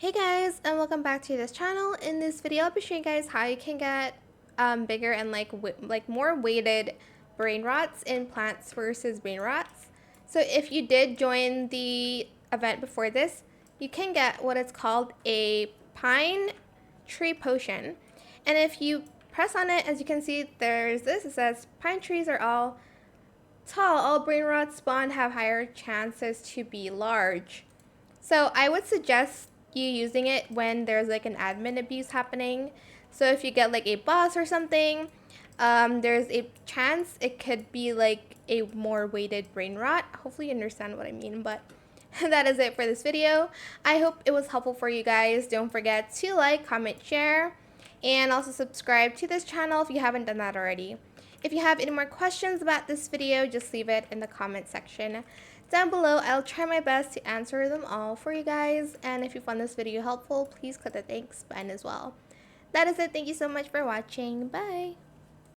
Hey guys, and welcome back to this channel. In this video, I'll be showing you guys how you can get bigger and more weighted brain rots in Plants vs. Brain Rots. So if you did join the event before this, you can get what is called a pine tree potion. And if you press on it, as you can see, there's this. It says pine trees are all tall. All brain rots spawned have higher chances to be large. So I would suggest you using it when there's like an admin abuse happening. So if you get like a boss or something, there's a chance it could be like a more weighted brain rot. Hopefully you understand what I mean, but that is it for this video. I hope it was helpful for you guys. Don't forget to like, comment, share, and also subscribe to this channel if you haven't done that already. If you have any more questions about this video, just leave it in the comment section down below. I'll try my best to answer them all for you guys. And if you found this video helpful, please click the thanks button as well. That is it. Thank you so much for watching. Bye.